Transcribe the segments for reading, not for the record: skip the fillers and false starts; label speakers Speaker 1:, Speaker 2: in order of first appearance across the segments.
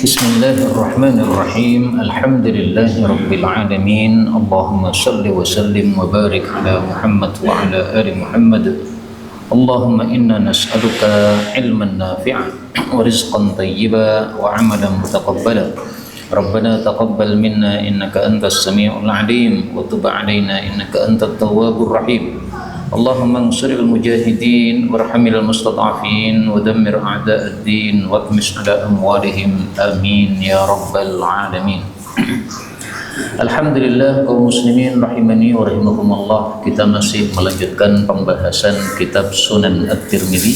Speaker 1: Bismillahirrahmanirrahim. Alhamdulillahi rabbil alamin. Allahumma salli wa sallim wa barik ala Muhammad wa ala ali Muhammad. Allahumma inna nas'aluka ilman nafi'an wa rizqan tayyiban wa amalan mutaqabbala. Rabbana taqabbal minna innaka antas samiul alim wa tub alaina innaka antat tawwabur rahim. Allahumma ansuril mujahidin warhamil mustad'afin wa dammir a'da'ad-din wa atmis ala amwalihim amin ya rabbal alamin. Alhamdulillah kaum muslimin rahimani wa rahimakumullah, kita masih melanjutkan pembahasan kitab Sunan At-Tirmidzi,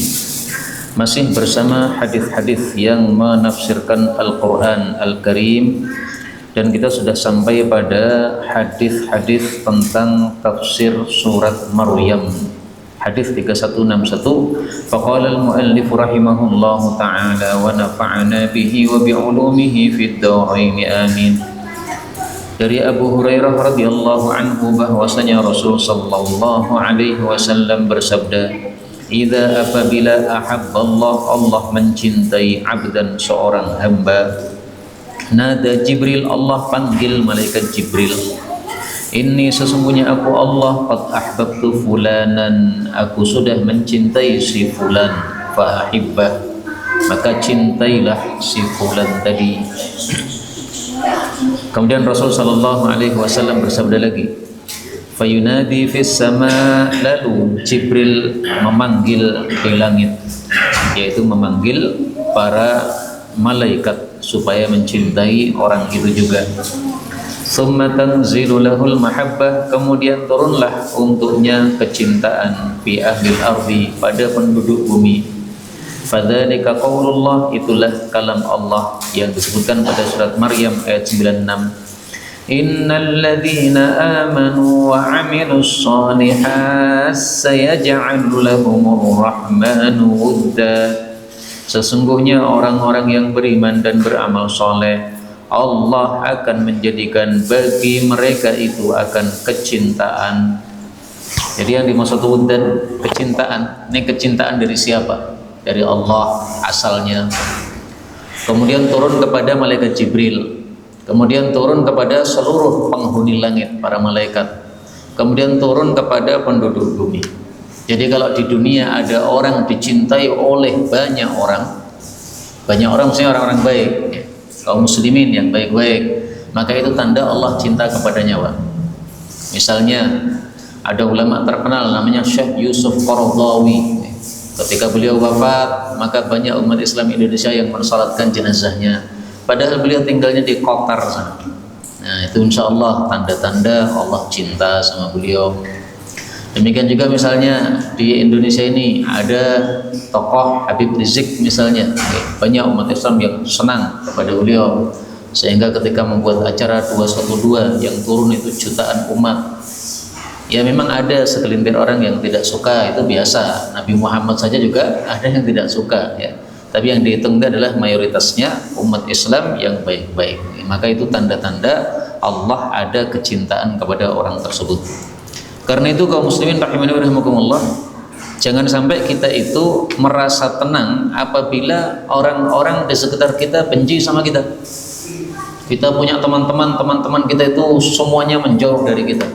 Speaker 1: masih bersama hadis-hadis yang menafsirkan Al-Quran Al-Karim, dan kita sudah sampai pada hadis-hadis tentang tafsir surat Maryam, hadis 3161. Faqala al-muallif rahimahullahu ta'ala wa nafa'ana bihi wa bi'ulumihi fid dharain amin. Dari Abu Hurairah radhiyallahu anhu bahwasanya Rasul sallallahu alaihi wasallam bersabda, "Idza apabila ahabballah, Allah mencintai abdan seorang hamba, nada Jibril, Allah panggil malaikat Jibril, inni sesungguhnya aku Allah qad ahbabtu fulanan, aku sudah mencintai si fulan, fa ahibbah, maka cintailah si fulan tadi." Kemudian Rasul sallallahu alaihi wasallam bersabda lagi, fayunadi fis sama, lalu Jibril memanggil di langit, yaitu memanggil para malaikat supaya mencintai orang itu juga. Summa tanzilu lahul mahabbah, kemudian turunlah untuknya kecintaan fi ahlil ardi, pada penduduk bumi. Fadzalika qaulullah, itulah kalam Allah yang disebutkan pada surat Maryam ayat 96. Innal ladzina amanu wa 'amilus shalihat sayaj'alu lahumur rahmanu wudda, sesungguhnya orang-orang yang beriman dan beramal soleh, Allah akan menjadikan bagi mereka itu akan kecintaan. Jadi yang dimaksud wuddan, kecintaan, ini kecintaan dari siapa? Dari Allah asalnya. Kemudian turun kepada malaikat Jibril, kemudian turun kepada seluruh penghuni langit, para malaikat, kemudian turun kepada penduduk bumi. Jadi kalau di dunia ada orang dicintai oleh banyak orang maksudnya orang-orang baik, kaum muslimin yang baik-baik, maka itu tanda Allah cinta kepadanya, Pak. Misalnya ada ulama terkenal namanya Syekh Yusuf Qaradawi. Ketika beliau wafat, maka banyak umat Islam Indonesia yang mensalatkan jenazahnya, padahal beliau tinggalnya di Qatar sana. Nah, itu insya Allah tanda-tanda Allah cinta sama beliau. Demikian juga misalnya di Indonesia ini ada tokoh Habib Rizik misalnya, banyak umat Islam yang senang kepada beliau, sehingga ketika membuat acara 212 yang turun itu jutaan umat. Ya memang ada segelintir orang yang tidak suka, itu biasa. Nabi Muhammad saja juga ada yang tidak suka, ya. Tapi yang dihitung adalah mayoritasnya umat Islam yang baik-baik. Maka itu tanda-tanda Allah ada kecintaan kepada orang tersebut. Karena itu kaum muslimin rahimani wa rahimakumullah, jangan sampai kita itu merasa tenang apabila orang-orang di sekitar kita benci sama kita. Kita punya teman-teman kita itu semuanya menjauh dari kita.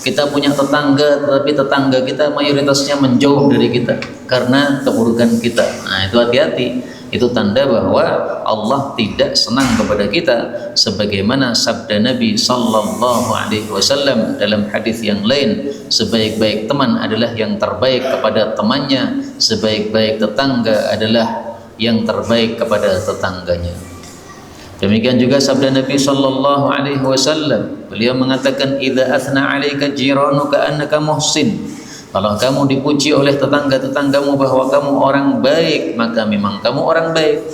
Speaker 1: Kita punya tetangga, tetapi tetangga kita mayoritasnya menjauh dari kita karena keburukan kita. Nah, itu hati-hati. Itu tanda bahwa Allah tidak senang kepada kita, sebagaimana sabda Nabi sallallahu alaihi wasallam dalam hadis yang lain, sebaik-baik teman adalah yang terbaik kepada temannya, sebaik-baik tetangga adalah yang terbaik kepada tetangganya. Demikian juga sabda Nabi sallallahu alaihi wasallam, beliau mengatakan, idza athna 'alaika jiranuka annaka muhsin, kalau kamu dipuji oleh tetangga-tetanggamu bahwa kamu orang baik, maka memang kamu orang baik.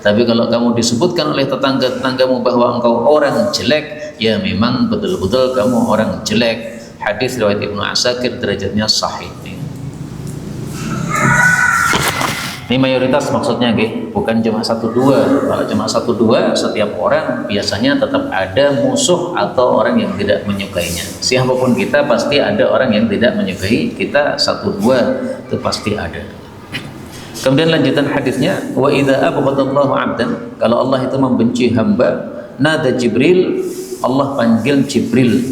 Speaker 1: Tapi kalau kamu disebutkan oleh tetangga-tetanggamu bahwa engkau orang jelek, ya memang betul-betul kamu orang jelek. Hadis riwayat Ibnu Asakir, derajatnya sahih. Ini mayoritas maksudnya, bukan cuma 1-2. Kalau cuma 1-2, setiap orang biasanya tetap ada musuh atau orang yang tidak menyukainya. Siapapun kita pasti ada orang yang tidak menyukai kita, 1-2 itu pasti ada. Kemudian lanjutan hadisnya, wa idza abghadallahu 'abdan, kalau Allah itu membenci hamba, nada Jibril, Allah panggil Jibril,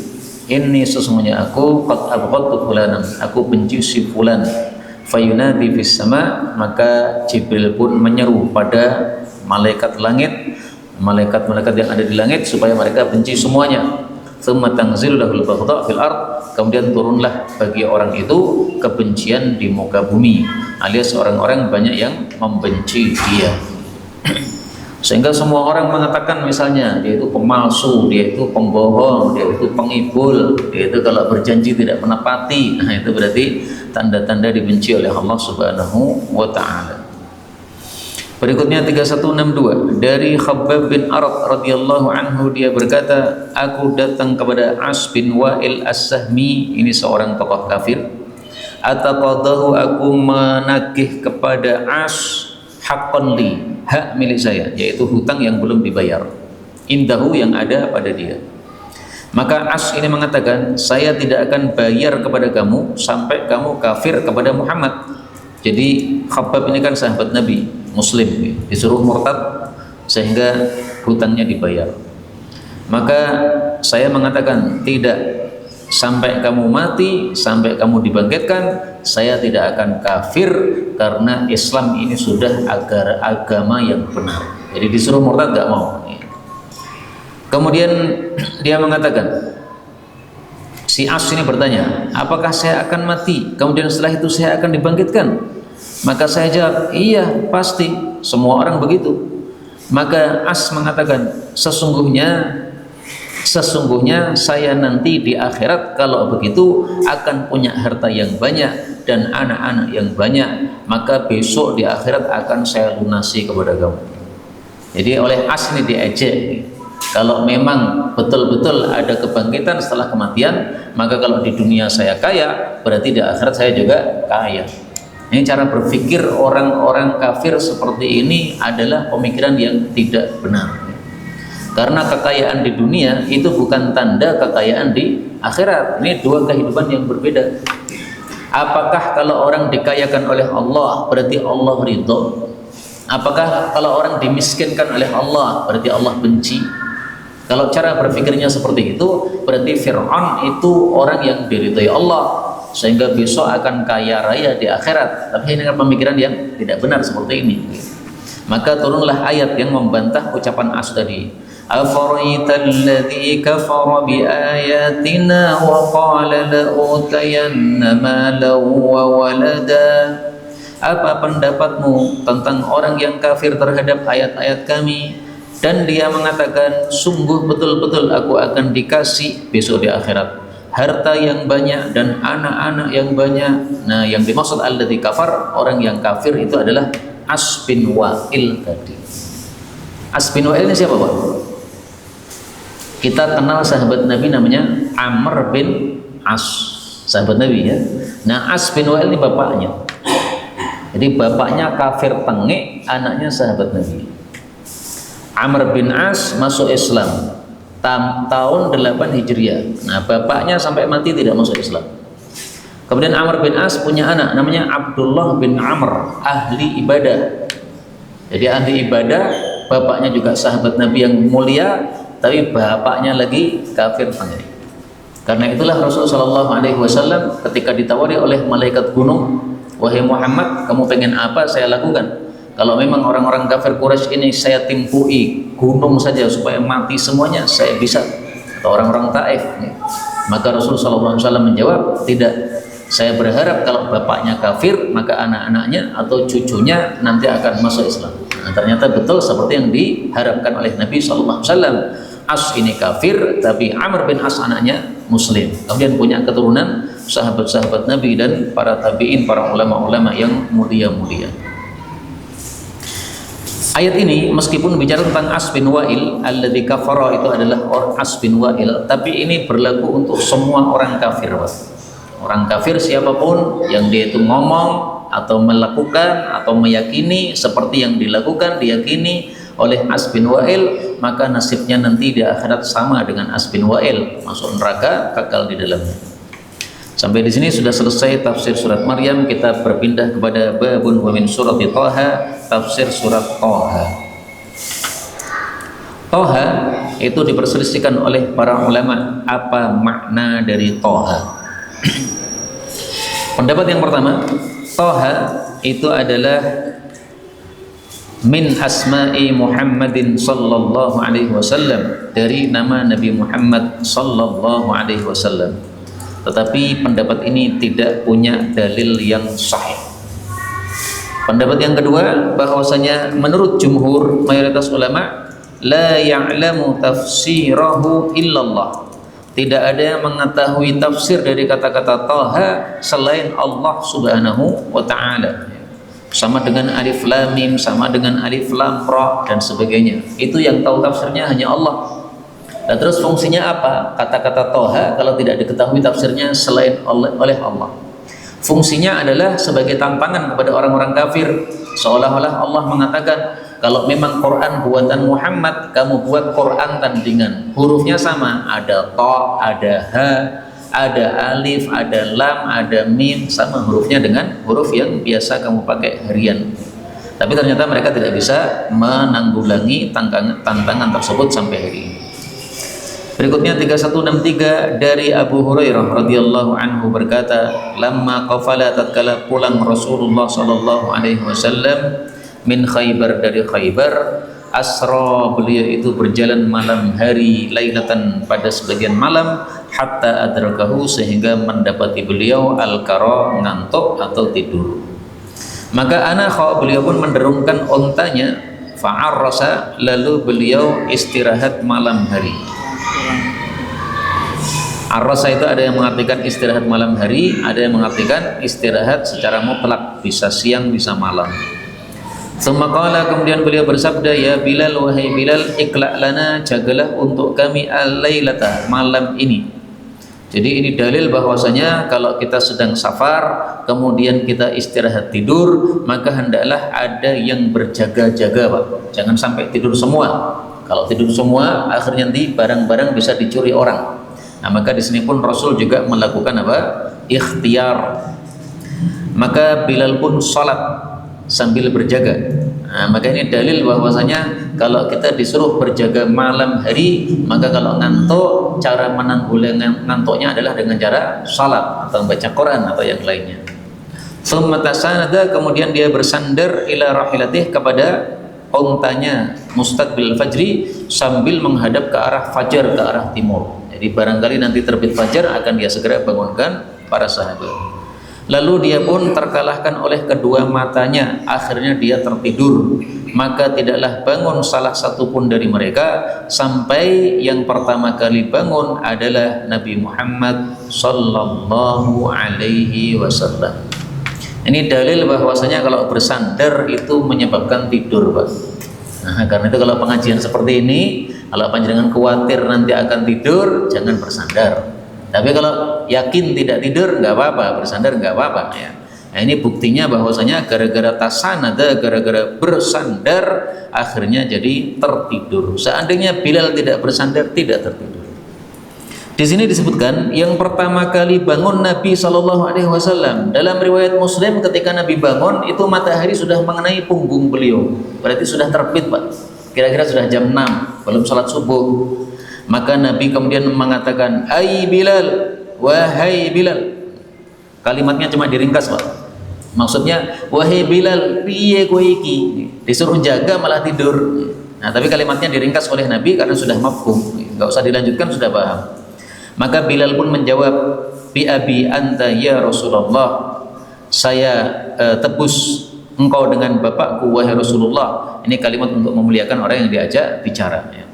Speaker 1: inni sesungguhnya aku qad abghadtu fulanan, aku benci si fulan. Fayunadi fis sama, maka Jibril pun menyeru pada malaikat langit, malaikat-malaikat yang ada di langit supaya mereka benci semuanya. Tsumma tanzilu lahul baghdha fil ard, kemudian turunlah bagi orang itu kebencian di muka bumi, alias orang-orang banyak yang membenci dia. Sehingga semua orang mengatakan misalnya dia itu pemalsu, dia itu pembohong, dia itu pengibul, dia itu kalau berjanji tidak menepati. Nah, itu berarti tanda-tanda dibenci oleh Allah Subhanahu wa taala. Berikutnya 3162 dari Khabbab bin Arad radhiyallahu anhu, dia berkata, aku datang kepada As bin Wa'il As-Sahmi, ini seorang tokoh kafir. Ataqadahu, aku menagih kepada As haqqan li, hak milik saya, yaitu hutang yang belum dibayar, indahu, yang ada pada dia. Maka As ini mengatakan, saya tidak akan bayar kepada kamu sampai kamu kafir kepada Muhammad. Jadi Khabbab ini kan sahabat Nabi, Muslim, disuruh murtad sehingga hutangnya dibayar. Maka saya mengatakan, tidak, sampai kamu mati, sampai kamu dibangkitkan, saya tidak akan kafir, karena Islam ini sudah agama yang benar. Jadi disuruh murtad gak mau. Kemudian dia mengatakan, si As ini bertanya, apakah saya akan mati, kemudian setelah itu saya akan dibangkitkan? Maka saya jawab, iya pasti, semua orang begitu. Maka As mengatakan, sesungguhnya saya nanti di akhirat kalau begitu akan punya harta yang banyak dan anak-anak yang banyak, maka besok di akhirat akan saya lunasi kepada kamu. Jadi oleh As ini diejek, kalau memang betul-betul ada kebangkitan setelah kematian, maka kalau di dunia saya kaya, berarti di akhirat saya juga kaya. Ini cara berpikir orang-orang kafir seperti ini adalah pemikiran yang tidak benar. Karena kekayaan di dunia itu bukan tanda kekayaan di akhirat. Ini dua kehidupan yang berbeda. Apakah kalau orang dikayakan oleh Allah berarti Allah ridho? Apakah kalau orang dimiskinkan oleh Allah berarti Allah benci? Kalau cara berpikirnya seperti itu, berarti Fir'aun itu orang yang diridhai Allah, sehingga besok akan kaya raya di akhirat. Tapi ini kan pemikiran yang tidak benar seperti ini. Maka turunlah ayat yang membantah ucapan As tadi. Afaraital ladzi kafara bi ayatina wa qala la utayanna malan wa walada. Apa pendapatmu tentang orang yang kafir terhadap ayat-ayat kami dan dia mengatakan, sungguh betul-betul aku akan dikasih besok di akhirat harta yang banyak dan anak-anak yang banyak. Nah, yang dimaksud alladzi kafar, orang yang kafir itu adalah As bin Wa'il tadi. As bin Wa'il ini siapa, Pak? Kita kenal sahabat Nabi namanya Amr bin As, sahabat Nabi ya. Nah, As bin Wa'il ini bapaknya. Jadi bapaknya kafir tengik, anaknya sahabat Nabi. Amr bin As masuk Islam tahun 8 Hijriah. Nah, bapaknya sampai mati tidak masuk Islam. Kemudian Amr bin As punya anak namanya Abdullah bin Amr, ahli ibadah. Jadi ahli ibadah, bapaknya juga sahabat Nabi yang mulia, tapi bapaknya lagi kafir tengik. Karena itulah Rasulullah SAW ketika ditawari oleh malaikat gunung, wahai Muhammad, kamu pengen apa saya lakukan? Kalau memang orang-orang kafir Quraisy ini saya timpui gunung saja supaya mati semuanya, saya bisa. Atau orang-orang Taif. Maka Rasulullah SAW menjawab, tidak. Saya berharap kalau bapaknya kafir, maka anak-anaknya atau cucunya nanti akan masuk Islam. Nah, ternyata betul seperti yang diharapkan oleh Nabi SAW. As ini kafir, tapi Amr bin As anaknya Muslim. Kemudian punya keturunan sahabat-sahabat Nabi dan para tabi'in, para ulama-ulama yang mulia-mulia. Ayat ini meskipun bicara tentang As bin Wa'il, alladzi kafara, itu adalah As bin Wa'il, tapi ini berlaku untuk semua orang kafir, Pak. Orang kafir siapapun yang dia itu ngomong atau melakukan atau meyakini seperti yang dilakukan, diyakini oleh As bin Wa'il, maka nasibnya nanti di akhirat sama dengan As bin Wa'il, masuk neraka, kekal di dalamnya. Sampai di sini sudah selesai tafsir surat Maryam. Kita berpindah kepada babun wa min surati Thaha, tafsir surat Thaha. Thaha itu diperselisihkan oleh para ulama apa makna dari Thaha. Pendapat yang pertama, Thaha itu adalah min asma'i Muhammadin sallallahu alaihi wasallam, dari nama Nabi Muhammad sallallahu alaihi wasallam. Tetapi pendapat ini tidak punya dalil yang sahih. Pendapat yang kedua, bahwasanya menurut jumhur mayoritas ulama, la ya'lamu tafsirahu illallah. Tidak ada yang mengetahui tafsir dari kata-kata Thaha selain Allah Subhanahu wa ta'ala. Sama dengan alif lam mim, sama dengan alif lam ra dan sebagainya. Itu yang tahu tafsirnya hanya Allah. Dan terus fungsinya apa? Kata-kata Thaha kalau tidak diketahui tafsirnya selain oleh Allah. Fungsinya adalah sebagai tantangan kepada orang-orang kafir. Seolah-olah Allah mengatakan, kalau memang Quran buatan Muhammad, kamu buat Quran tandingan. Hurufnya sama, ada ta, ada ha, ada alif, ada lam, ada mim, sama hurufnya dengan huruf yang biasa kamu pakai harian. Tapi ternyata mereka tidak bisa menanggulangi tantangan tersebut sampai hari ini. Berikutnya 3163 dari Abu Hurairah radhiyallahu anhu berkata, lamma qafala tatkala pulang Rasulullah sallallahu alaihi wasallam min Khaybar, dari Khaybar, asra, beliau itu berjalan malam hari, lailatan, pada sebagian malam, hatta adrakahu, sehingga mendapati beliau al-kara, ngantuk atau tidur. Maka anakha, beliau pun menderungkan ontanya, fa'arrasa, lalu beliau istirahat malam hari. Arrasa itu ada yang mengartikan istirahat malam hari, ada yang mengartikan istirahat secara mutlak, bisa siang bisa malam. Qala, kemudian beliau bersabda, ya Bilal, wahai Bilal, ikla' lana, jagalah untuk kami al-lailata, malam ini. Jadi ini dalil bahwasanya kalau kita sedang safar kemudian kita istirahat tidur, maka hendaklah ada yang berjaga-jaga, Pak. Jangan sampai tidur semua. Kalau tidur semua akhirnya nanti barang-barang bisa dicuri orang. Nah, maka di sini pun Rasul juga melakukan apa? Ikhtiar. Maka Bilal pun sholat sambil berjaga. Nah, maka ini dalil bahwasanya kalau kita disuruh berjaga malam hari, maka kalau ngantuk, cara menanggulangi ngantuknya adalah dengan cara salat atau baca Quran atau yang lainnya. Tsumma tasanada, kemudian dia bersandar ila rahilatih, kepada ontanya, mustaqbil fajri, sambil menghadap ke arah fajar, ke arah timur. Jadi barangkali nanti terbit fajar akan dia segera bangunkan para sahabat. Lalu dia pun terkalahkan oleh kedua matanya, akhirnya dia tertidur. Maka tidaklah bangun salah satu pun dari mereka sampai yang pertama kali bangun adalah Nabi Muhammad sallallahu alaihi wasallam. Ini dalil bahwasanya kalau bersandar itu menyebabkan tidur, Pak. Nah, karena itu kalau pengajian seperti ini, kalau panjenengan khawatir nanti akan tidur, jangan bersandar. Tapi kalau yakin tidak tidur, nggak apa-apa, bersandar nggak apa-apa ya. Nah, ini buktinya bahwasanya gara-gara tasanada, gara-gara bersandar, akhirnya jadi tertidur. Seandainya Bilal tidak bersandar, tidak tertidur. Di sini disebutkan yang pertama kali bangun Nabi SAW. Dalam riwayat Muslim, ketika Nabi bangun itu matahari sudah mengenai punggung beliau. Berarti sudah terbit, Pak. Kira-kira sudah jam 6, belum salat subuh. Maka Nabi kemudian mengatakan, "Ai Bilal, wahai Bilal." Kalimatnya cuma diringkas, Pak. Maksudnya, wahai Bilal, piye kowe iki? Disuruh jaga malah tidur. Nah, tapi kalimatnya diringkas oleh Nabi karena sudah mafhum. Enggak usah dilanjutkan, sudah paham. Maka Bilal pun menjawab, "Bi abi anta ya Rasulullah." Saya tebus engkau dengan bapakku wahai Rasulullah. Ini kalimat untuk memuliakan orang yang diajak bicara ya.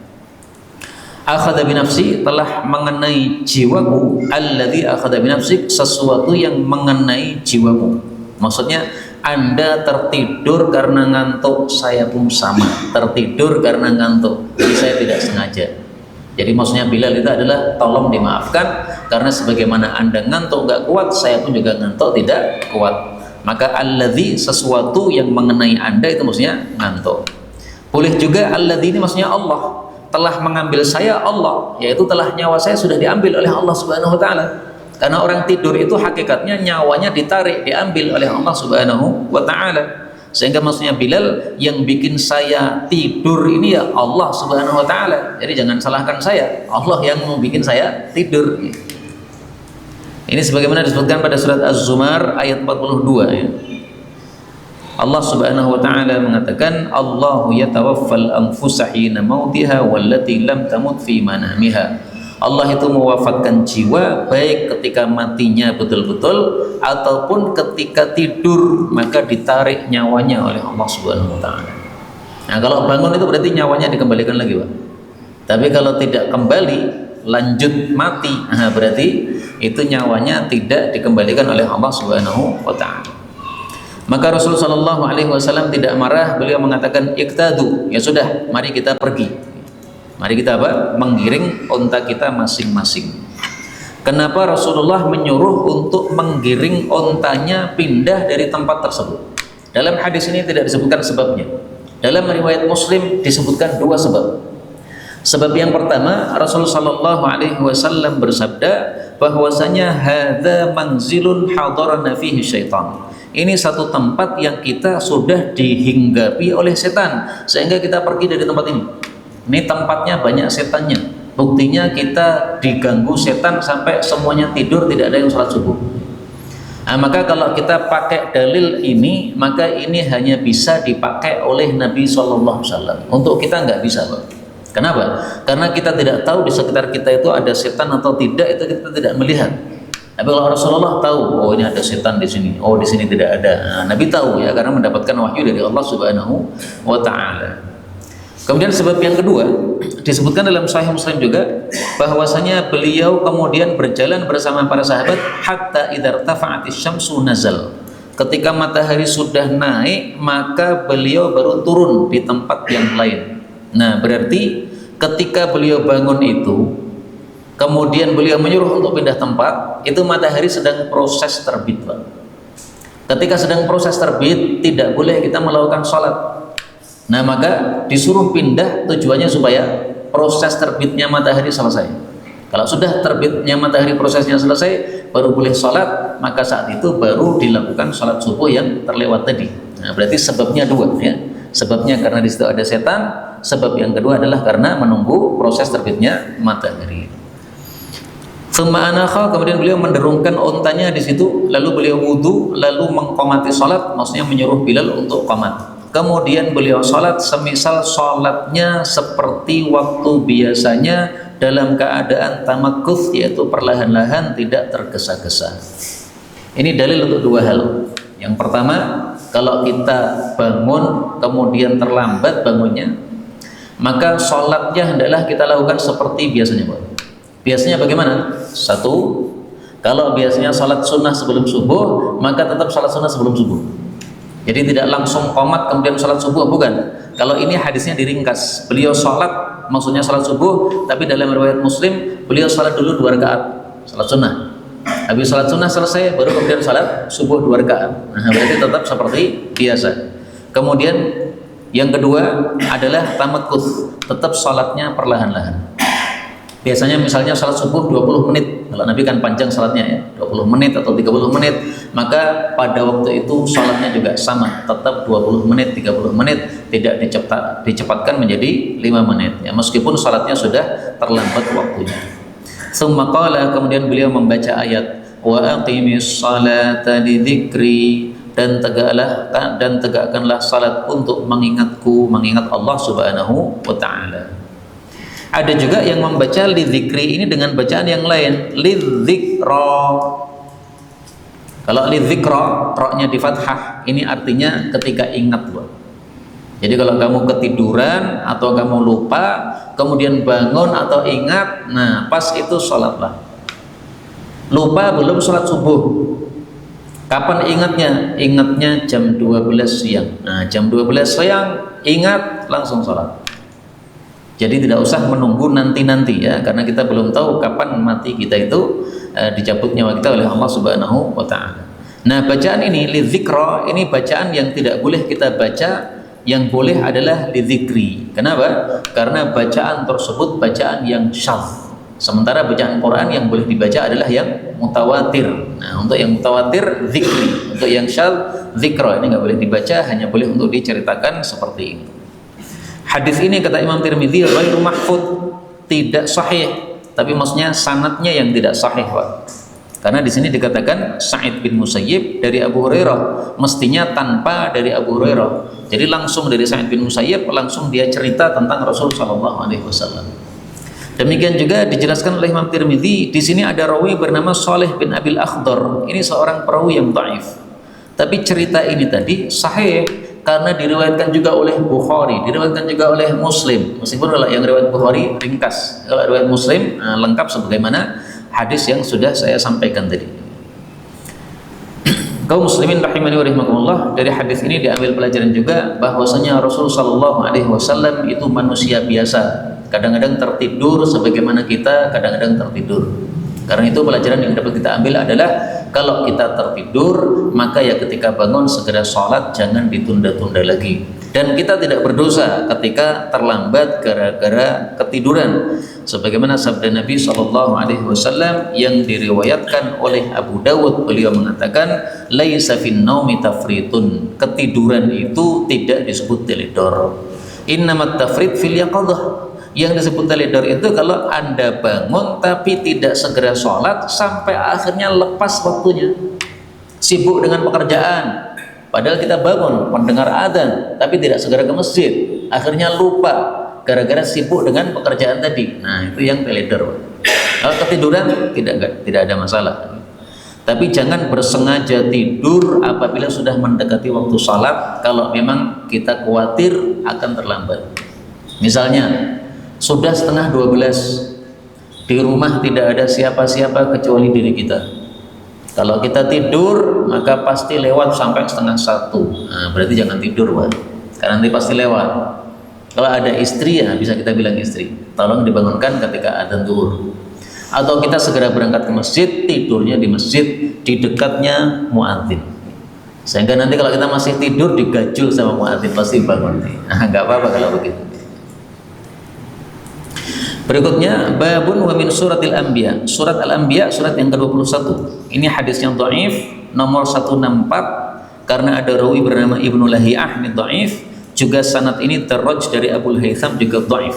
Speaker 1: Akhadha binafsi, telah mengenai jiwaku, alladzi akhadha binafsik, sesuatu yang mengenai jiwamu. Maksudnya Anda tertidur karena ngantuk, saya pun sama, tertidur karena ngantuk. Jadi saya tidak sengaja. Jadi maksudnya Bilal itu adalah tolong dimaafkan, karena sebagaimana Anda ngantuk nggak kuat, saya pun juga ngantuk tidak kuat. Maka alladzi, sesuatu yang mengenai Anda itu maksudnya ngantuk. Boleh juga alladzi ini maksudnya Allah telah mengambil saya, Allah, yaitu telah nyawa saya sudah diambil oleh Allah Subhanahu wa taala. Karena orang tidur itu hakikatnya nyawanya ditarik, diambil oleh Allah Subhanahu wa taala. Sehingga maksudnya Bilal, yang bikin saya tidur ini ya Allah Subhanahu wa taala. Jadi jangan salahkan saya, Allah yang mau bikin saya tidur. Ini sebagaimana disebutkan pada surat Az-Zumar ayat 42 ya. Allah Subhanahu wa taala mengatakan, Allahu yatawaffal anfusa hina mautiha wallati lam tamut fi manamiha. Allah itu mewafatkan jiwa baik ketika matinya betul-betul ataupun ketika tidur, maka ditarik nyawanya oleh Allah Subhanahu wa taala. Nah, kalau bangun itu berarti nyawanya dikembalikan lagi, Pak. Tapi kalau tidak kembali, lanjut mati, nah berarti itu nyawanya tidak dikembalikan oleh Allah Subhanahu wa taala. Maka Rasulullah Shallallahu alaihi wasallam tidak marah, beliau mengatakan iktadu, ya sudah, mari kita pergi. Mari kita apa? Menggiring unta kita masing-masing. Kenapa Rasulullah menyuruh untuk menggiring untanya pindah dari tempat tersebut? Dalam hadis ini tidak disebutkan sebabnya. Dalam riwayat Muslim disebutkan dua sebab. Sebab yang pertama, Rasulullah Shallallahu alaihi wasallam bersabda bahwasanya hadza manzilun hadarana fihi syaitan. Ini satu tempat yang kita sudah dihinggapi oleh setan, sehingga kita pergi dari tempat ini. Ini tempatnya banyak setannya. Buktinya kita diganggu setan sampai semuanya tidur, tidak ada yang sholat subuh. Nah, maka kalau kita pakai dalil ini, maka ini hanya bisa dipakai oleh Nabi SAW. Untuk kita nggak bisa, Pak. Kenapa? Karena kita tidak tahu di sekitar kita itu ada setan atau tidak, itu kita tidak melihat. Tapi kalau Rasulullah tahu, oh ini ada setan di sini, oh di sini tidak ada. Nah, Nabi tahu ya, karena mendapatkan wahyu dari Allah Subhanahu wa taala. Kemudian sebab yang kedua disebutkan dalam Sahih Muslim juga, bahwasanya beliau kemudian berjalan bersama para sahabat hatta idza irtafa'atis syamsu nazal. Ketika matahari sudah naik, maka beliau baru turun di tempat yang lain. Nah, berarti ketika beliau bangun itu, kemudian beliau menyuruh untuk pindah tempat, itu matahari sedang proses terbit, Pak. Ketika sedang proses terbit, tidak boleh kita melakukan sholat. Nah, maka disuruh pindah, tujuannya supaya proses terbitnya matahari selesai. Kalau sudah terbitnya matahari prosesnya selesai, baru boleh sholat, maka saat itu baru dilakukan sholat subuh yang terlewat tadi. Nah, berarti sebabnya dua ya. Sebabnya karena di situ ada setan, sebab yang kedua adalah karena menunggu proses terbitnya matahari. Tsumma anakha, kemudian beliau menderungkan untanya di situ, lalu beliau wudu, lalu mengqamati sholat, maksudnya menyuruh Bilal untuk qamat. Kemudian beliau sholat semisal sholatnya seperti waktu biasanya dalam keadaan tamakkuf, yaitu perlahan-lahan, tidak tergesa-gesa. Ini dalil untuk dua hal. Yang pertama, kalau kita bangun kemudian terlambat bangunnya, maka sholatnya hendaklah kita lakukan seperti biasanya, Pak. Biasanya bagaimana? Satu, kalau biasanya sholat sunnah sebelum subuh, maka tetap sholat sunnah sebelum subuh. Jadi tidak langsung qomat kemudian sholat subuh, bukan. Kalau ini hadisnya diringkas, beliau sholat, maksudnya sholat subuh, tapi dalam riwayat Muslim beliau sholat dulu 2 rakaat sholat sunnah. Habis sholat sunnah selesai, baru kemudian sholat subuh 2 rakaat. Nah, berarti tetap seperti biasa. Kemudian yang kedua adalah tamakkuf, tetap sholatnya perlahan-lahan. Biasanya misalnya sholat subuh 20 menit, kalau Nabi kan panjang sholatnya ya, 20 menit atau 30 menit, maka pada waktu itu sholatnya juga sama, tetap 20 menit, 30 menit, tidak dicepatkan menjadi 5 menit ya, meskipun sholatnya sudah terlambat waktunya. Tsumma qala, kemudian beliau membaca ayat wa aqimis salata lidzikri, dan tegakkanlah salat untuk mengingatku, mengingat Allah Subhanahu wa taala. Ada juga yang membaca lidzikri ini dengan bacaan yang lain, lidzikra. Kalau lidzikra, roknya di fathah, ini artinya ketika ingat, Bro. Jadi kalau kamu ketiduran atau kamu lupa, kemudian bangun atau ingat, nah pas itu sholatlah. Lupa belum sholat subuh, kapan ingatnya? Ingatnya jam 12 siang. Nah, jam 12 siang ingat, langsung sholat. Jadi tidak usah menunggu nanti-nanti ya, karena kita belum tahu kapan mati kita itu, dicabut nyawa kita oleh Allah Subhanahu wa taala. Nah, bacaan ini lidzikra, ini bacaan yang tidak boleh kita baca, yang boleh adalah lidzikri. Kenapa? Karena bacaan tersebut bacaan yang syadz. Sementara bacaan Quran yang boleh dibaca adalah yang mutawatir. Nah, untuk yang mutawatir zikri, untuk yang syadz zikra, ini nggak boleh dibaca, hanya boleh untuk diceritakan seperti ini. Hadis ini kata Imam Tirmidzi ghairu mahfudz, tidak sahih, tapi maksudnya sanadnya yang tidak sahih, Pak. Karena di sini dikatakan Sa'id bin Musayyib dari Abu Hurairah, mestinya tanpa dari Abu Hurairah. Jadi langsung dari Sa'id bin Musayyib, langsung dia cerita tentang Rasul sallallahu alaihi wasallam. Demikian juga dijelaskan oleh Imam Tirmidzi, di sini ada rawi bernama Shalih bin Abil Akhdar. Ini seorang perawi yang dhaif. Tapi cerita ini tadi sahih karena diriwayatkan juga oleh Bukhari, diriwayatkan juga oleh Muslim. Meskipun kalau yang riwayat Bukhari ringkas, kalau riwayat Muslim lengkap sebagaimana hadis yang sudah saya sampaikan tadi. Kaum muslimin rahimani wa rahimakumullah, dari hadis ini diambil pelajaran juga bahwasanya Rasul sallallahu alaihi wasallam itu manusia biasa. Kadang-kadang tertidur sebagaimana kita kadang-kadang tertidur. Karena itu pelajaran yang dapat kita ambil adalah kalau kita tertidur, maka ya ketika bangun segera sholat, jangan ditunda-tunda lagi. Dan kita tidak berdosa ketika terlambat gara-gara ketiduran. Sebagaimana sabda Nabi SAW yang diriwayatkan oleh Abu Dawud, beliau mengatakan, "Laisa fin naumi tafritun." Ketiduran itu tidak disebut teledor. Innamat tafrit fil yaqadhah. Yang disebut teledor itu kalau Anda bangun tapi tidak segera sholat sampai akhirnya lepas waktunya, sibuk dengan pekerjaan, padahal kita bangun mendengar adzan tapi tidak segera ke masjid, akhirnya lupa gara-gara sibuk dengan pekerjaan tadi. Nah, itu yang teledor. Kalau ketiduran tidak ada masalah. Tapi jangan bersengaja tidur apabila sudah mendekati waktu sholat, kalau memang kita khawatir akan terlambat. Misalnya sudah setengah 12, di rumah tidak ada siapa-siapa kecuali diri kita. Kalau kita tidur maka pasti lewat sampai setengah 1. Nah, berarti jangan tidur, Pak, karena nanti pasti lewat. Kalau ada istri, ya bisa kita bilang istri, tolong dibangunkan ketika adzan zuhur. Atau kita segera berangkat ke masjid, tidurnya di masjid di dekatnya muadzin, sehingga nanti kalau kita masih tidur digajul sama muadzin pasti bangun. Nah, nggak apa-apa kalau begitu. Berikutnya babun wa min suratil anbiya, surat al-anbiya, surat yang ke-21. Ini hadis yang dhaif nomor 164 karena ada rawi bernama Ibnu Lahiyah, ini dhaif. Juga sanad ini terraj dari Abu Haytham, juga dhaif.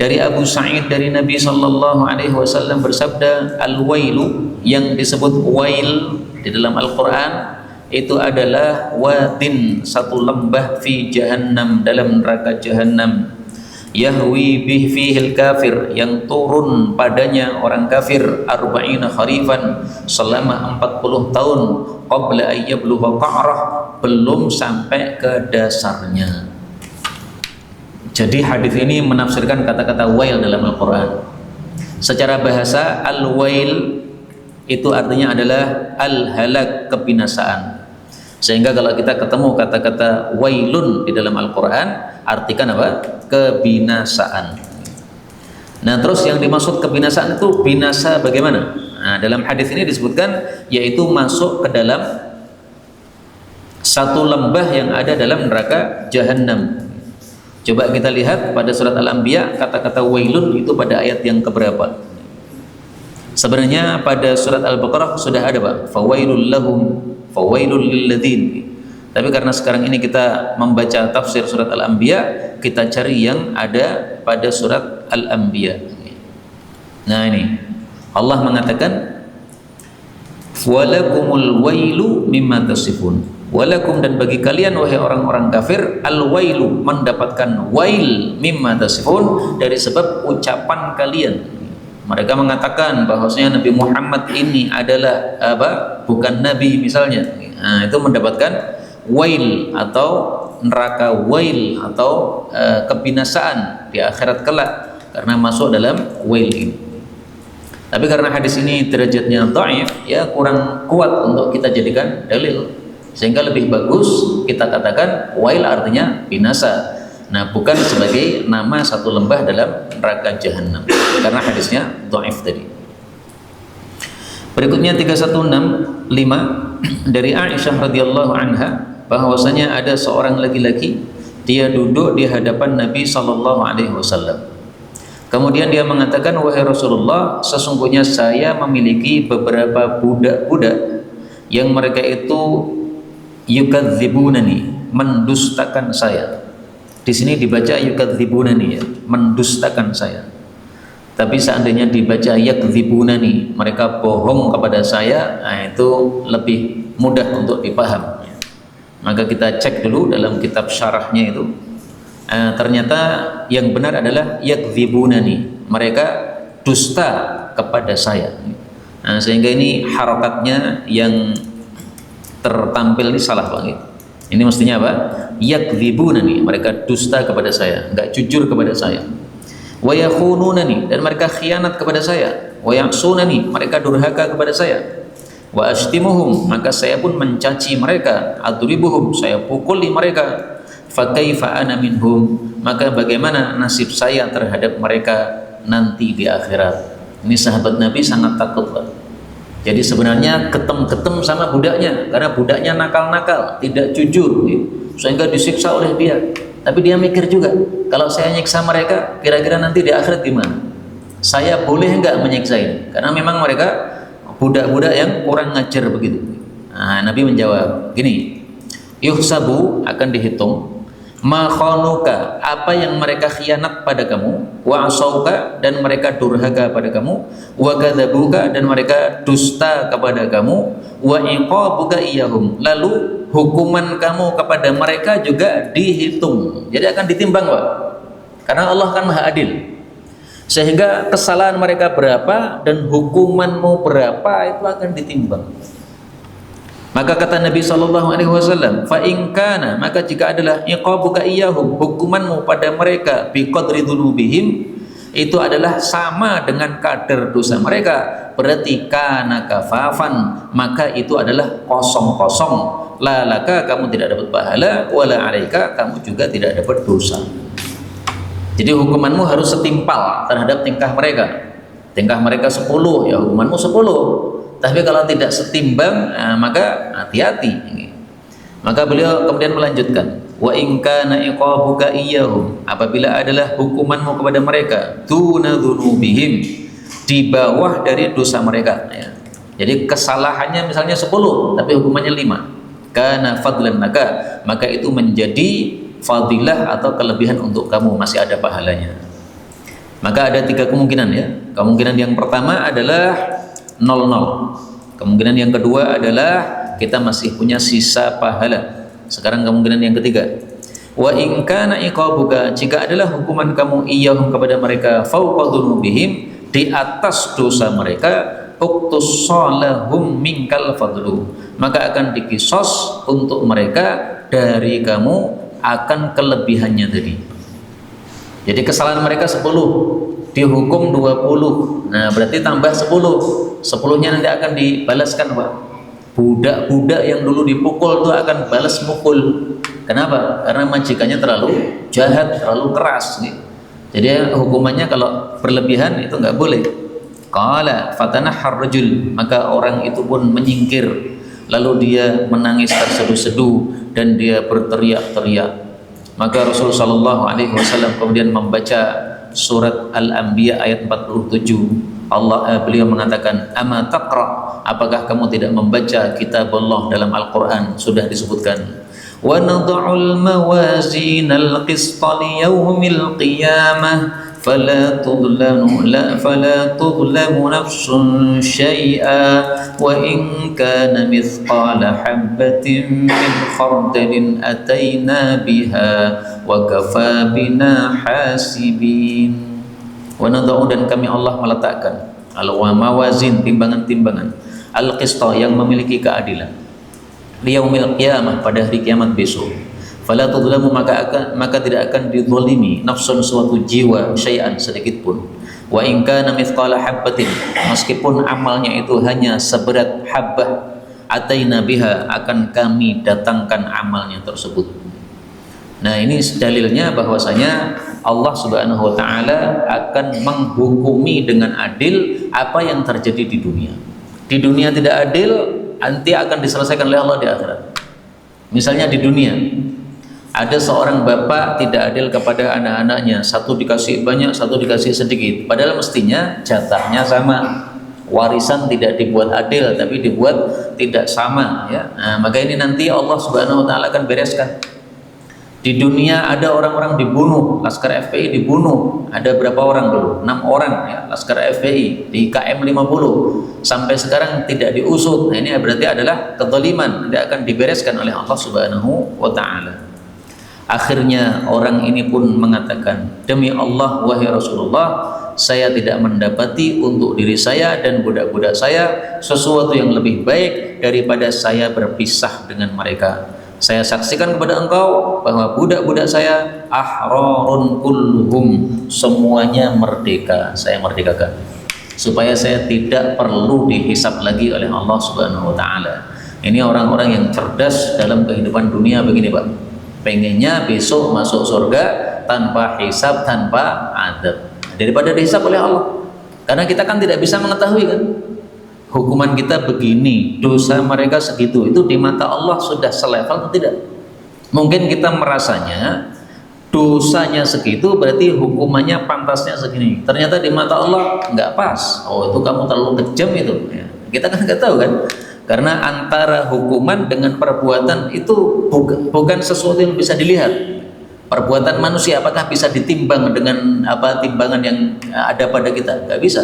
Speaker 1: Dari Abu Sa'id dari Nabi sallallahu alaihi wasallam bersabda, al-wailu, yang disebut wail di dalam Al-Qur'an itu adalah wadin, satu lembah, fi jahannam, dalam neraka jahannam, yahwi bih fihil kafir, yang turun padanya orang kafir, arba'ina kharifan, selama 40 tahun, qabla ayyablugha qa'rah, belum sampai ke dasarnya. Jadi hadis ini menafsirkan kata-kata wail dalam Al-Quran. Secara bahasa, al-wail itu artinya adalah al-halak, kebinasaan. Sehingga kalau kita ketemu kata-kata wailun di dalam Al-Quran, artikan apa? Kebinasaan. Nah, terus yang dimaksud kebinasaan itu binasa bagaimana? Nah, dalam hadis ini disebutkan yaitu masuk ke dalam satu lembah yang ada dalam neraka jahannam. Coba kita lihat pada surat Al-Anbiya, kata-kata wailun itu pada ayat yang keberapa? Sebenarnya pada surat Al-Baqarah sudah ada, Pak, fawailul lahum, fawailul lilladzin. Tapi karena sekarang ini kita membaca tafsir surat Al-Anbiya, kita cari yang ada pada surat Al-Anbiya. Nah, ini Allah mengatakan walakumul wailu mimma tasifun. Walakum, dan bagi kalian wahai orang-orang kafir, al-wailu, mendapatkan wail, mimma tasifun, dari sebab ucapan kalian. Mereka mengatakan bahwasanya Nabi Muhammad ini adalah apa? Bukan nabi misalnya. Nah, itu mendapatkan wail atau neraka wail atau kebinasaan di akhirat kelak karena masuk dalam wail ini. Tapi karena hadis ini derajatnya dhaif, ya kurang kuat untuk kita jadikan dalil. Sehingga lebih bagus kita katakan wail artinya binasa. Nah, bukan sebagai nama satu lembah dalam neraka jahannam, karena hadisnya dhaif tadi. Berikutnya 315 dari Aisyah radhiyallahu anha, bahwasanya ada seorang laki-laki, dia duduk di hadapan Nabi sallallahu alaihi wasallam. Kemudian dia mengatakan, wahai Rasulullah, sesungguhnya saya memiliki beberapa budak-budak yang mereka itu yukadzibunani, mendustakan saya. Di sini dibaca yukadzibunani, ya, mendustakan saya. Tapi seandainya dibaca yakdzibunani, mereka bohong kepada saya, nah itu lebih mudah untuk dipaham. Maka kita cek dulu dalam kitab syarahnya itu. Ternyata yang benar adalah yakdzibunani, mereka dusta kepada saya. Sehingga ini harokatnya yang tertampil ini salah banget. Ini mestinya apa? Yakdzibunani, mereka dusta kepada saya, enggak jujur kepada saya. Wa yakhununani, dan mereka khianat kepada saya. Wa ya'sunani, mereka durhaka kepada saya. Wa ashtimuhum, maka saya pun mencaci mereka. Adribuhum, saya pukuli mereka. Fa kaifa ana minhum, maka bagaimana nasib saya terhadap mereka nanti di akhirat. Ini sahabat Nabi sangat takut, Pak. Jadi sebenarnya ketem-ketem sama budaknya, karena budaknya nakal-nakal, tidak jujur, sehingga disiksa oleh dia. Tapi dia mikir juga, kalau saya nyiksa mereka, kira-kira nanti di akhirat gimana? Saya boleh enggak menyiksa ini? Karena memang mereka budak-budak yang kurang ngajar begitu. Nabi menjawab, gini, yuhsabu, akan dihitung, ma khanuka, apa yang mereka khianat pada kamu, wa asauka, dan mereka durhaka pada kamu, wa kadzabuka, dan mereka dusta kepada kamu, wa iqabuka iyahum, lalu hukuman kamu kepada mereka juga dihitung. Jadi akan ditimbang, Pak. Karena Allah kan Maha Adil. Sehingga kesalahan mereka berapa dan hukumanmu berapa itu akan ditimbang. Maka kata Nabi SAW, fa in kana, maka jika adalah iqabuka iyahum, hukumanmu pada mereka biqadri dzunubihim, itu adalah sama dengan kadar dosa mereka, berarti kana kafafan, maka itu adalah kosong-kosong. La laka, kamu tidak dapat pahala, wala alaika, kamu juga tidak dapat dosa. Jadi hukumanmu harus setimpal terhadap tingkah mereka. Tingkah mereka 10, ya hukumanmu 10. Tapi kalau tidak setimbang, maka hati-hati. Maka beliau kemudian melanjutkan, wa in kana iqabuka iyyahum, apabila adalah hukumanmu kepada mereka duna dzunubihim, di bawah dari dosa mereka, ya. Jadi kesalahannya misalnya 10 tapi hukumannya 5, kana fadlan laka, maka itu menjadi fadilah atau kelebihan untuk kamu, masih ada pahalanya. Maka ada 3 kemungkinan, ya. Kemungkinan yang pertama adalah 0-0. Kemungkinan yang kedua adalah kita masih punya sisa pahala. Sekarang kemungkinan yang ketiga, wa in kana iqabuka, jika adalah hukuman kamu iyahum kepada mereka fauqa dzunubihim, di atas dosa mereka, uktussalahum minkal fadlu, maka akan dikisos untuk mereka dari kamu akan kelebihannya tadi. Jadi kesalahan mereka 10, dihukum 20, nah berarti tambah 10-nya nanti akan dibalaskan, Pak. Budak-budak yang dulu dipukul itu akan balas mukul. Kenapa? Karena majikannya terlalu jahat, terlalu keras, nih. Jadi hukumannya kalau berlebihan itu nggak boleh. Qala fatanahhar rajul, maka orang itu pun menyingkir, lalu dia menangis terseduh-seduh dan dia berteriak-teriak. Maka Rasulullah SAW kemudian membaca surat Al-Anbiya ayat 47. Beliau mengatakan, ama taqra, apakah kamu tidak membaca kitab Allah dalam Al-Quran? Sudah disebutkan, wa nad'ul mawazinal qista liyawmil qiyamah fala tudlamu nafsun syai'a wa in kana mithqala habbatin min khardalin ataina biha wa kafa bina hasibin. Wa nad'u, dan kami Allah meletakkan al-mawazin, timbangan-timbangan, al-qista, yang memiliki keadilan, liyaumil qiyamah, pada hari kiamat besok. Fala tudlamu, maka tidak akan dizalimi nafsun, suatu jiwa, syai'an, sedikit pun. Wa in kana mithqala habbatin, meskipun amalnya itu hanya seberat habbah, ataina biha, akan kami datangkan amalnya tersebut. Nah, ini dalilnya bahwasanya Allah Subhanahu wa taala akan menghukumi dengan adil apa yang terjadi di dunia. Di dunia tidak adil, nanti akan diselesaikan oleh Allah di akhirat. Misalnya di dunia Ada seorang bapak tidak adil kepada anak-anaknya, satu dikasih banyak, satu dikasih sedikit, padahal mestinya jatahnya sama. Warisan tidak dibuat adil tapi dibuat tidak sama, ya. Nah, maka ini nanti Allah Subhanahu wa taala akan bereskan. Di dunia ada orang-orang dibunuh, Laskar FPI dibunuh. Ada berapa orang dulu? 6 orang, ya, Laskar FPI di KM 50 sampai sekarang tidak diusut. Nah, ini berarti adalah kezaliman, tidak akan dibereskan oleh Allah Subhanahu wa taala. Akhirnya orang ini pun mengatakan, demi Allah wahai Rasulullah, saya tidak mendapati untuk diri saya dan budak-budak saya sesuatu yang lebih baik daripada saya berpisah dengan mereka. Saya saksikan kepada engkau bahwa budak-budak saya ahrarun kulluhum, semuanya merdeka, saya merdekakan, supaya saya tidak perlu dihisab lagi oleh Allah Subhanahu wa taala. Ini orang-orang yang cerdas dalam kehidupan dunia begini, Pak. Pengennya besok masuk surga tanpa hisab, tanpa adab, daripada dihisab oleh Allah. Karena kita kan tidak bisa mengetahui kan, hukuman kita begini, dosa mereka segitu, itu di mata Allah sudah selevel atau tidak? Mungkin kita merasanya dosanya segitu berarti hukumannya pantasnya segini, ternyata di mata Allah nggak pas. Oh, itu kamu terlalu kejam itu, ya. Kita kan nggak tahu kan, karena antara hukuman dengan perbuatan itu bukan sesuatu yang bisa dilihat. Perbuatan manusia apakah bisa ditimbang dengan timbangan yang ada pada kita? Nggak bisa.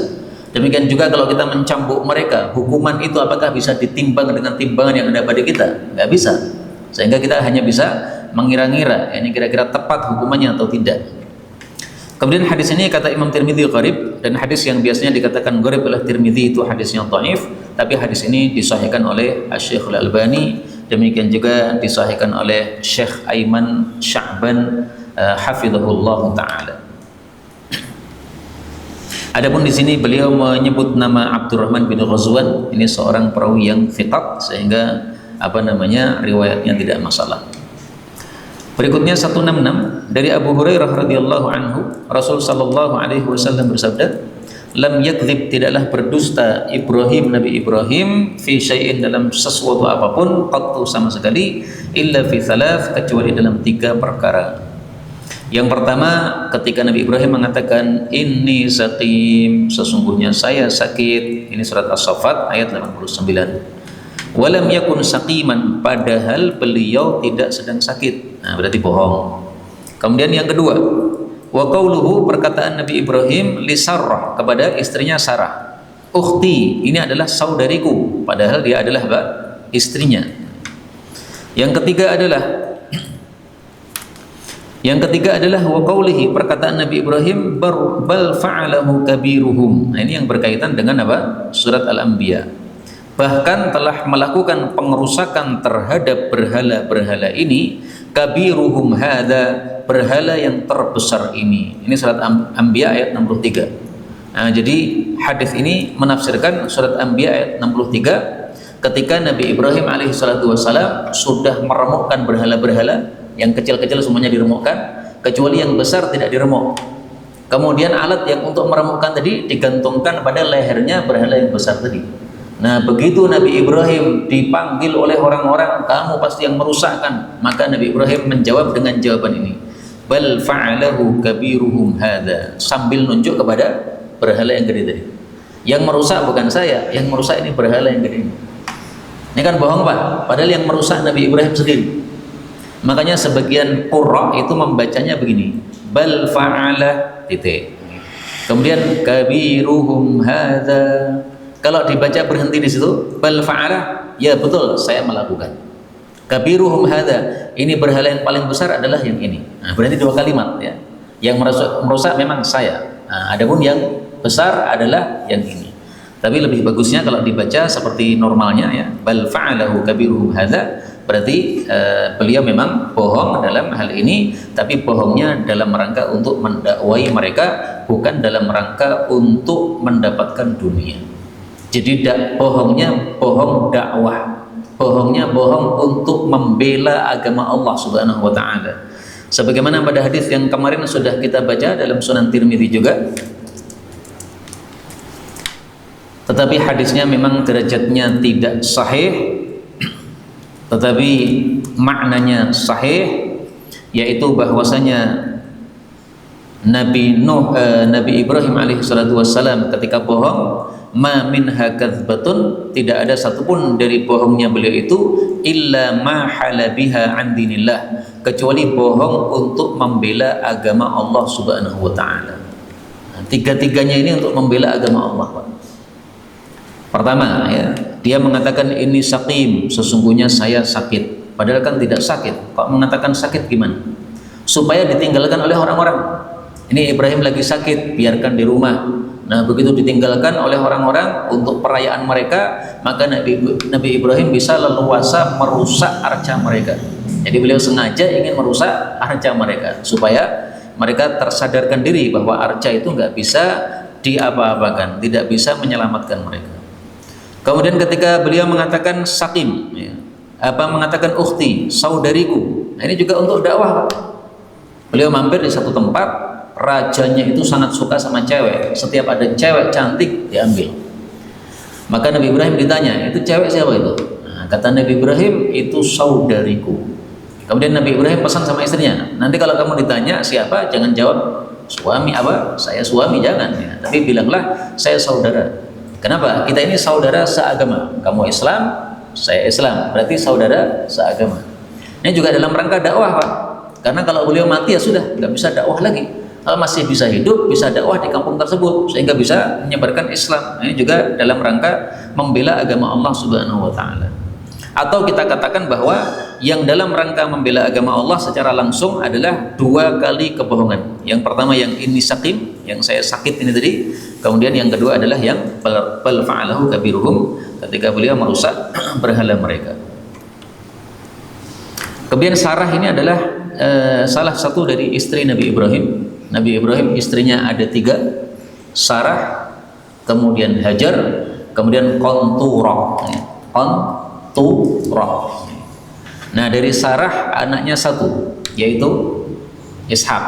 Speaker 1: Demikian juga kalau kita mencambuk mereka, hukuman itu apakah bisa ditimbang dengan timbangan yang ada pada kita? Nggak bisa. Sehingga kita hanya bisa mengira-ngira ini kira-kira tepat hukumannya atau tidak. Kemudian hadis ini kata Imam Tirmidzi gharib, dan hadis yang biasanya dikatakan gharib oleh Tirmidzi itu hadisnya dhaif, tapi hadis ini disahihkan oleh Asy-Syaikh Al-Albani, demikian juga disahihkan oleh Syekh Aiman Sya'ban hafizahullah taala. Adapun di sini beliau menyebut nama Abdurrahman bin Ghazwan, ini seorang perawi yang thiqat sehingga riwayatnya tidak masalah. Berikutnya 166 dari Abu Hurairah radhiyallahu anhu, Rasul sallallahu alaihi wasallam bersabda, lam yakdzib, tidaklah berdusta Ibrahim, Nabi Ibrahim, fi syai'in, dalam sesuatu apapun, qattu, sama sekali, illa fi thalath, kecuali dalam 3 perkara. Yang pertama, ketika Nabi Ibrahim mengatakan inni saqim, sesungguhnya saya sakit. Ini surat As-Saffat ayat 89. Walam yakun saqiman, padahal beliau tidak sedang sakit. Nah, berarti bohong. Kemudian yang kedua, wa qauluhu, perkataan Nabi Ibrahim li Sarah, kepada istrinya Sarah, ukhti, ini adalah saudariku, padahal dia adalah istrinya. Yang ketiga adalah wa qaulihi, perkataan Nabi Ibrahim bal fa'alahu kabiruhum. Nah, ini yang berkaitan dengan surat Al-Anbiya. Bahkan telah melakukan pengerusakan terhadap berhala-berhala ini, kabiruhum hadza, berhala yang terbesar ini. Ini surat Anbiya ayat 63. Nah, jadi hadis ini menafsirkan surat Anbiya ayat 63 ketika Nabi Ibrahim alaihissalatu wassalam sudah meremukkan berhala-berhala, yang kecil-kecil semuanya diremukkan, kecuali yang besar tidak diremuk. Kemudian alat yang untuk meremukkan tadi digantungkan pada lehernya berhala yang besar tadi. Nah, begitu Nabi Ibrahim dipanggil oleh orang-orang, kamu pasti yang merusakkan, maka Nabi Ibrahim menjawab dengan jawaban ini, bal fa'alahu kabiruhum hadza, sambil nunjuk kepada berhala yang gede tadi. Yang merusak bukan saya, yang merusak ini berhala yang gede. Ini kan bohong, Pak, padahal yang merusak Nabi Ibrahim sendiri. Makanya sebagian qurra itu membacanya begini, bal fa'ala titik, kemudian kabiruhum hadza. Kalau dibaca berhenti di situ, bal fa'ala, ya betul, saya melakukan. Kabiruhum hadza, ini berhala yang paling besar adalah yang ini. Nah, berarti 2 kalimat, ya. Yang merusak memang saya. Nah, adapun yang besar adalah yang ini. Tapi lebih bagusnya kalau dibaca seperti normalnya, ya, bal fa'alahu kabiruhum hadza, berarti beliau memang bohong dalam hal ini, tapi bohongnya dalam rangka untuk mendakwai mereka, bukan dalam rangka untuk mendapatkan dunia. Jadi bohongnya bohong dakwah, bohongnya bohong untuk membela agama Allah Subhanahu wa taala. Sebagaimana pada hadis yang kemarin sudah kita baca dalam Sunan Tirmidzi juga. Tetapi hadisnya memang derajatnya tidak sahih, tetapi maknanya sahih. yaitu bahwasanya Nabi Ibrahim alaihi salatu wassalam ketika bohong, ma minha kadzbatun, tidak ada satupun dari bohongnya beliau itu illa ma halabiha an dinillah, kecuali bohong untuk membela agama Allah Subhanahu wa taala. Nah, tiga-tiganya ini untuk membela agama Allah, Pak. Pertama, ya, dia mengatakan ini saqim, sesungguhnya saya sakit, padahal kan tidak sakit. Kok mengatakan sakit gimana? Supaya ditinggalkan oleh orang-orang. Ini Ibrahim lagi sakit, biarkan di rumah. Nah, begitu ditinggalkan oleh orang-orang untuk perayaan mereka, maka Nabi Ibrahim bisa leluasa merusak arca mereka. Jadi beliau sengaja ingin merusak arca mereka supaya mereka tersadarkan diri bahwa arca itu nggak bisa diapa-apakan, tidak bisa menyelamatkan mereka. Kemudian ketika beliau mengatakan sakim, ya, mengatakan ukhti, saudariku. Nah, ini juga untuk dakwah, Pak. Beliau mampir di satu tempat, rajanya itu sangat suka sama cewek. Setiap ada cewek cantik diambil. Maka Nabi Ibrahim ditanya, itu cewek siapa itu? Nah, kata Nabi Ibrahim, itu saudariku. Kemudian Nabi Ibrahim pesan sama istrinya, nanti kalau kamu ditanya siapa, jangan jawab suami apa, saya suami, jangan ya. Tapi bilanglah saya saudara. Kenapa? Kita ini saudara seagama. Kamu Islam, saya Islam, berarti saudara seagama. Ini juga dalam rangka dakwah, Pak. Karena kalau beliau mati ya sudah, nggak bisa dakwah lagi. Kalau masih bisa hidup, bisa dakwah di kampung tersebut sehingga bisa menyebarkan Islam. Ini juga dalam rangka membela agama Allah Subhanahu wa taala. Atau kita katakan bahwa yang dalam rangka membela agama Allah secara langsung adalah dua kali kebohongan. Yang pertama yang ini sakim, yang saya sakit ini tadi. Kemudian yang kedua adalah yang bal fa'alahu kabiruhum, ketika beliau merusak berhala mereka. Kemudian Sarah ini adalah salah satu dari istri Nabi Ibrahim. Nabi Ibrahim istrinya ada 3, Sarah, kemudian Hajar, kemudian Qanturah. Nah, dari Sarah anaknya 1, yaitu Ishak.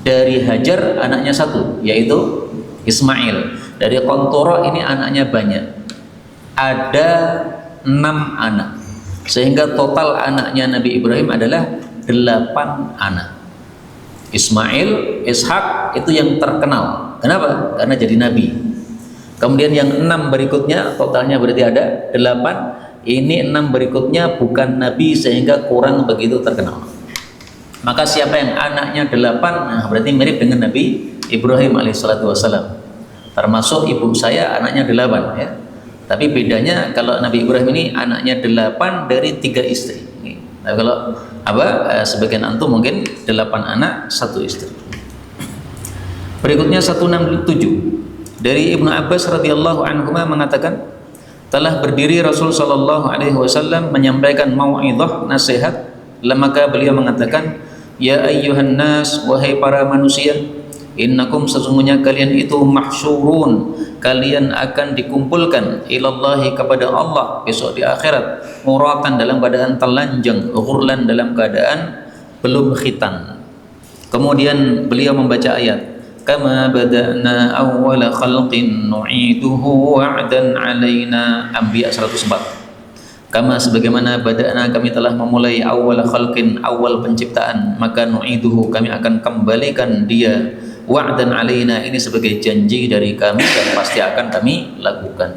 Speaker 1: Dari Hajar anaknya 1, yaitu Ismail. Dari Qanturah ini anaknya banyak, ada 6 anak, sehingga total anaknya Nabi Ibrahim adalah 8 anak. Ismail, Ishak itu yang terkenal. Kenapa? Karena jadi nabi. Kemudian yang 6 berikutnya, totalnya berarti ada 8. Ini 6 berikutnya bukan nabi sehingga kurang begitu terkenal. Maka siapa yang anaknya 8, nah berarti mirip dengan Nabi Ibrahim alaihissalatu wassalam. Termasuk ibu saya anaknya 8 ya. Tapi bedanya kalau Nabi Ibrahim ini anaknya 8 dari 3 istri. Nah, kalau sebagian antum mungkin 8 anak 1 istri. Berikutnya 167 dari Ibnu Abbas radhiyallahu anhu mengatakan, telah berdiri Rasul sallallahu alaihi wasallam menyampaikan mau'izah, nasihat. Maka beliau mengatakan, ya ayyuhan nas, wahai para manusia, innakum, sesungguhnya kalian itu mahsyurun, kalian akan dikumpulkan ilallahi, kepada Allah besok di akhirat, muratan, dalam keadaan telanjang, ghurlan, dalam keadaan belum khitan. Kemudian beliau membaca ayat, kama bada'na awwala khalqin nu'iduhu wa'dan 'alaina, Anbiya 104. Kama, sebagaimana bada'na, kami telah memulai, awal khalqin, awal penciptaan, maka nu'iduhu, kami akan kembalikan dia, wa'dan alaina, ini sebagai janji dari kami dan pasti akan kami lakukan.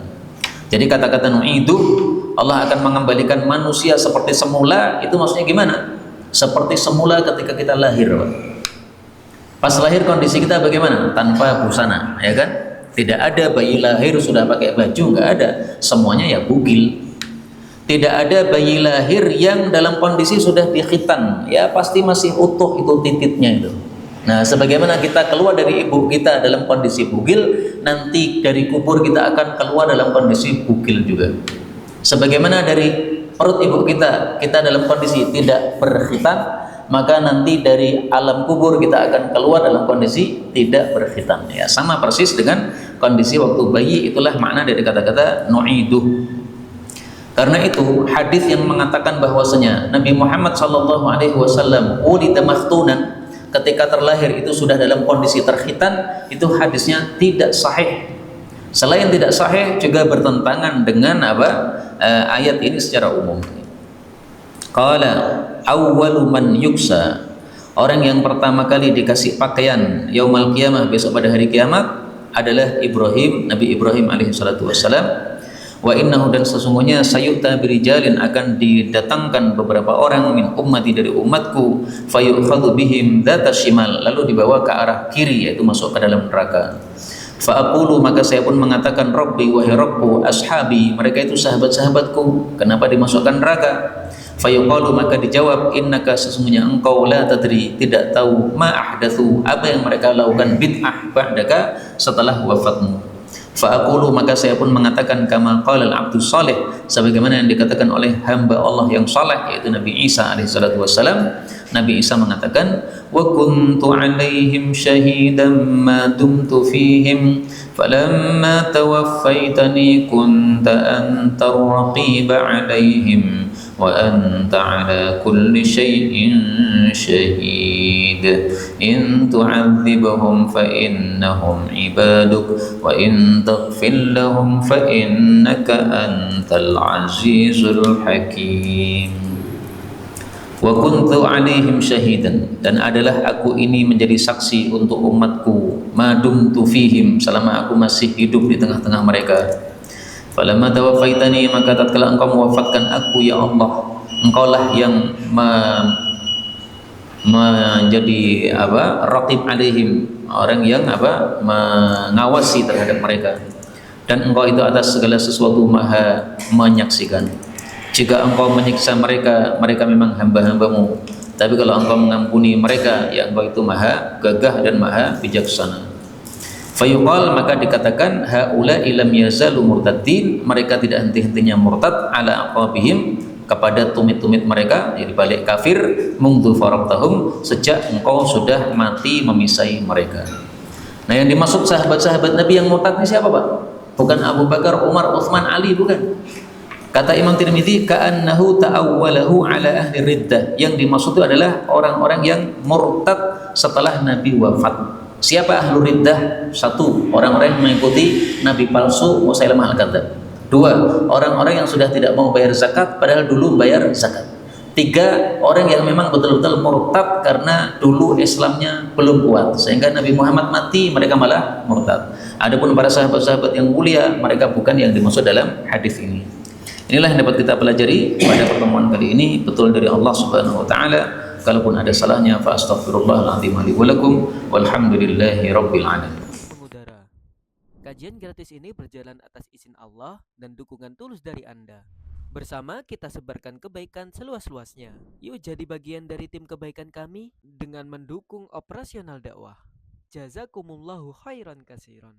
Speaker 1: Jadi kata-kata nu'idu, Allah akan mengembalikan manusia seperti semula. Itu maksudnya gimana? Seperti semula ketika kita lahir, Pak. Pas lahir kondisi kita bagaimana? Tanpa busana, ya kan? Tidak ada bayi lahir sudah pakai baju, nggak ada. Semuanya ya bugil. Tidak ada bayi lahir yang dalam kondisi sudah dikhitan, ya pasti masih utuh itu tititnya itu. Nah, sebagaimana kita keluar dari ibu kita dalam kondisi bugil, nanti dari kubur kita akan keluar dalam kondisi bugil juga. Sebagaimana dari perut ibu kita dalam kondisi tidak berkhitan, maka nanti dari alam kubur kita akan keluar dalam kondisi tidak berkhitan. Ya, sama persis dengan kondisi waktu bayi. Itulah makna dari kata-kata nu'iduh. Karena itu hadis yang mengatakan bahwasanya Nabi Muhammad SAW ulida makhtunan, ketika terlahir itu sudah dalam kondisi terkhitan, itu hadisnya tidak sahih. Selain tidak sahih, juga bertentangan dengan ayat ini secara umum. Qala awwalu man yuksa, Orang yang pertama kali dikasih pakaian yaumul qiyamah, besok pada hari kiamat, adalah Ibrahim, Nabi Ibrahim alaihi salatu wassalam. Wa innahu, dan sesungguhnya sayu'ta birijalin, akan didatangkan beberapa orang min ummati, dari umatku, fayu'khadhu bihim dzata shimal, lalu dibawa ke arah kiri, yaitu masuk ke dalam neraka. Fa aqulu, maka saya pun mengatakan, Rabbi, wahai Rabbku, ashabi, mereka itu sahabat-sahabatku, kenapa dimasukkan neraka? Fayuqalu, maka dijawab, innaka, sesungguhnya engkau, la tadri, tidak tahu, ma ahdatsu, apa yang mereka lakukan bid'ah ba'daka, setelah wafatmu. Fa aqulu, maka saya pun mengatakan, kama qala al-abdus salih, sebagaimana yang dikatakan oleh hamba Allah yang saleh, yaitu Nabi Isa alaihi salatu wassalam. Nabi Isa mengatakan, wa kuntu alaihim syahidan ma dumtu fihim falamma tawaffaitani kunta antar raqiba alaihim wa anta ala kulli syai'in syahid in tu'adzibhum fa innahum ibaduk wa in taghfir lahum fa innaka antal azizul hakim. Wa kuntu alaihim syahidan, dan adalah aku ini menjadi saksi untuk umatku, madumtu fihim, selama aku masih hidup di tengah-tengah mereka. Falamma tawaffaitani, maka tatkala engkau mewafatkan aku ya Allah, engkaulah yang menjadi raqib alaihim, orang yang mengawasi terhadap mereka, dan engkau itu atas segala sesuatu maha menyaksikan. Jika engkau menyiksa mereka, mereka memang hamba-hambamu, tapi kalau engkau mengampuni mereka, ya engkau itu maha gagah dan maha bijaksana. Fayuqal, maka dikatakan, haula ilam yazalu murtadin, mereka tidak henti-hentinya murtad, ala aqabihim, kepada tumit-tumit mereka, jadi balik kafir, mungdu faraqtahum, sejak engkau sudah mati memisahi mereka. Nah, yang dimaksud sahabat-sahabat Nabi yang murtad ini siapa, Pak? Bukan Abu Bakar, Umar, Utsman, Ali, bukan. Kata Imam Tirmidzi, ka'annahu ta'awwalahu ala ahli riddah, yang dimaksud itu adalah orang-orang yang murtad setelah Nabi wafat. Siapa ahlu riddah? Satu, orang-orang yang mengikuti Nabi palsu Musailamah al-Kadzdzab. Dua, orang-orang yang sudah tidak mau bayar zakat padahal dulu bayar zakat. Tiga, orang yang memang betul-betul murtad karena dulu Islamnya belum kuat, sehingga Nabi Muhammad mati mereka malah murtad. Adapun para sahabat-sahabat yang mulia, mereka bukan yang dimaksud dalam hadis ini. Inilah yang dapat kita pelajari pada pertemuan kali ini, betul dari Allah Subhanahu wa taala. Kalaupun ada salahnya, fa astaghfirullahaladzim li wa lakum, walhamdulillahi rabbil alamin.
Speaker 2: Mengudara. Kajian gratis ini berjalan atas izin Allah dan dukungan tulus dari Anda. Bersama kita sebarkan kebaikan seluas-luasnya. Yuk jadi bagian dari tim kebaikan kami dengan mendukung operasional dakwah. Jazakumullahu khairan katsiran.